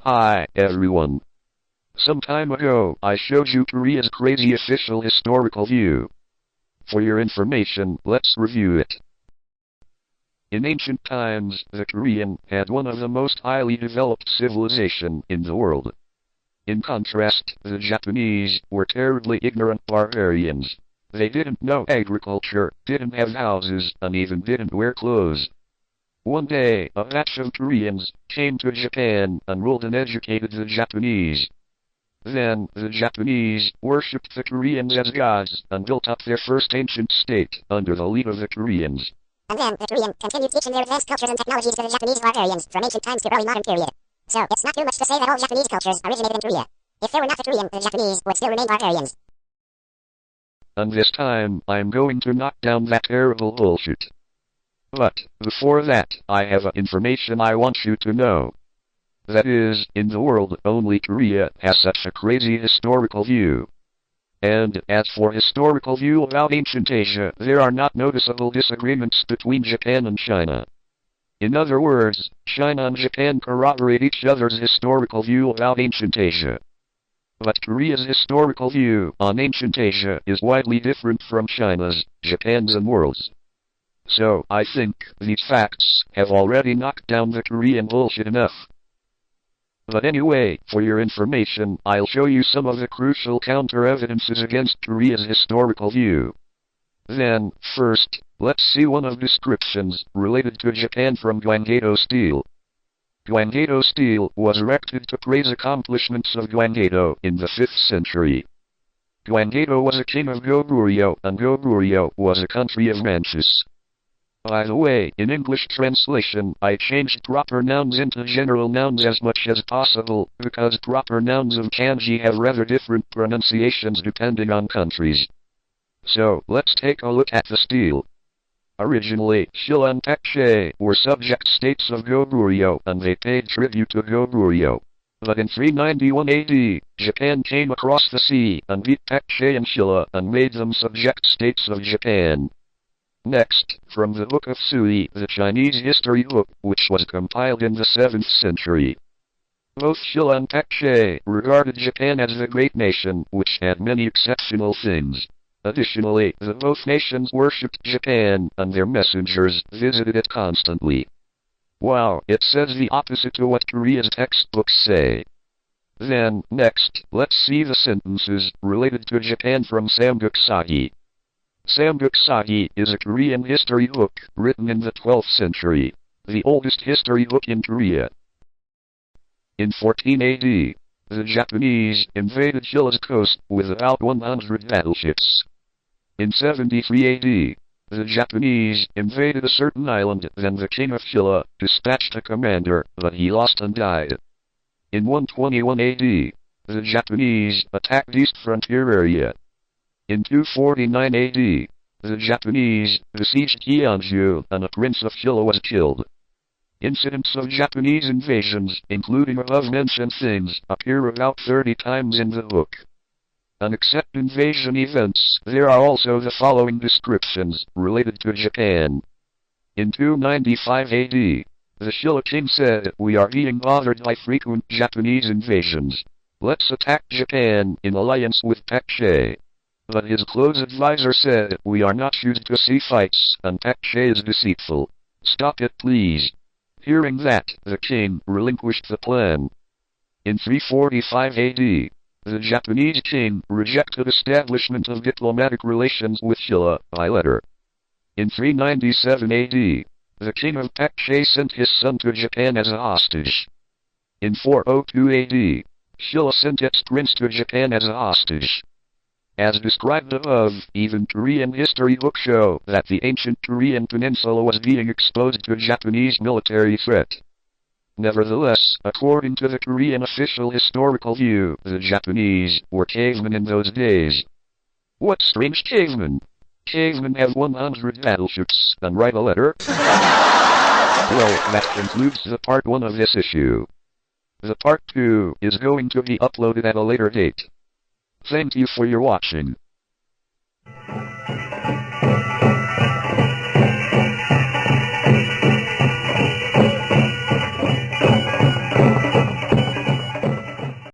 Hi, everyone. Some time ago, I showed you Korea's crazy official historical view. For your information, let's review it. In ancient times, the Korean had one of the most highly developed civilization in the world. In contrast, the Japanese were terribly ignorant barbarians. They didn't know agriculture, didn't have houses, and even didn't wear clothes. One day, a batch of Koreans came to Japan and ruled and educated the Japanese. Then, the Japanese worshipped the Koreans as gods and built up their first ancient state under the lead of the Koreans. And then, the Korean continued teaching their advanced cultures and technologies to the Japanese barbarians from ancient times to early modern period. So, it's not too much to say that all Japanese cultures originated in Korea. If they were not the Korean, the Japanese would still remain barbarians. And this time, I'm going to knock down that terrible bullshit. But, before that, I have information I want you to know. That is, in the world, only Korea has such a crazy historical view. And, as for historical view about ancient Asia, there are not noticeable disagreements between Japan and China. In other words, China and Japan corroborate each other's historical view about ancient Asia. But Korea's historical view on ancient Asia is widely different from China's, Japan's and world's. So, I think, these facts have already knocked down the Korean bullshit enough. But anyway, for your information, I'll show you some of the crucial counter-evidences against Korea's historical view. Then, first, let's see one of descriptions related to Japan from Gwanggaeto stele. Gwanggaeto stele was erected to praise accomplishments of Gwanggaeto in the 5th century. Gwanggaeto was a king of Goguryeo, and Goguryeo was a country of ranches. By the way, in English translation, I changed proper nouns into general nouns as much as possible, because proper nouns of kanji have rather different pronunciations depending on countries. So, let's take a look at the stele. Originally, Shilla and Pakshe were subject states of Goguryeo, and they paid tribute to Goguryeo. But in 391 AD, Japan came across the sea and beat Pakshe and Shilla and made them subject states of Japan. Next, from the Book of Sui, the Chinese history book, which was compiled in the 7th century. Both Shilla and Pakshe regarded Japan as the great nation, which had many exceptional things. Additionally, the both nations worshipped Japan, and their messengers visited it constantly. Wow, it says the opposite to what Korea's textbooks say. Then, next, let's see the sentences related to Japan from Samguk Sagi. Samguk Sagi is a Korean history book written in the 12th century, the oldest history book in Korea. In 14 AD, the Japanese invaded Shilla's coast with about 100 battleships. In 73 AD, the Japanese invaded a certain island, then the king of Shilla dispatched a commander, but he lost and died. In 121 AD, the Japanese attacked East Frontier area. In 249 AD, the Japanese besieged Gyeongju, and a prince of Shilla was killed. Incidents of Japanese invasions, including above-mentioned things, appear about 30 times in the book. And except invasion events, there are also the following descriptions related to Japan. In 295 AD, the Shilla king said, "We are being bothered by frequent Japanese invasions. Let's attack Japan in alliance with Pakshe." But his close advisor said, "We are not used to see fights, and Pakshe is deceitful. Stop it, please." Hearing that, the king relinquished the plan. In 345 AD, the Japanese king rejected establishment of diplomatic relations with Shilla by letter. In 397 AD, the king of Pakshe sent his son to Japan as a hostage. In 402 AD, Shilla sent its prince to Japan as a hostage. As described above, even Korean history books show that the ancient Korean peninsula was being exposed to Japanese military threat. Nevertheless, according to the Korean official historical view, the Japanese were cavemen in those days. What strange cavemen? Cavemen have 100 battleships and write a letter? Well, that concludes the part 1 of this issue. The part 2 is going to be uploaded at a later date. Thank you for your watching.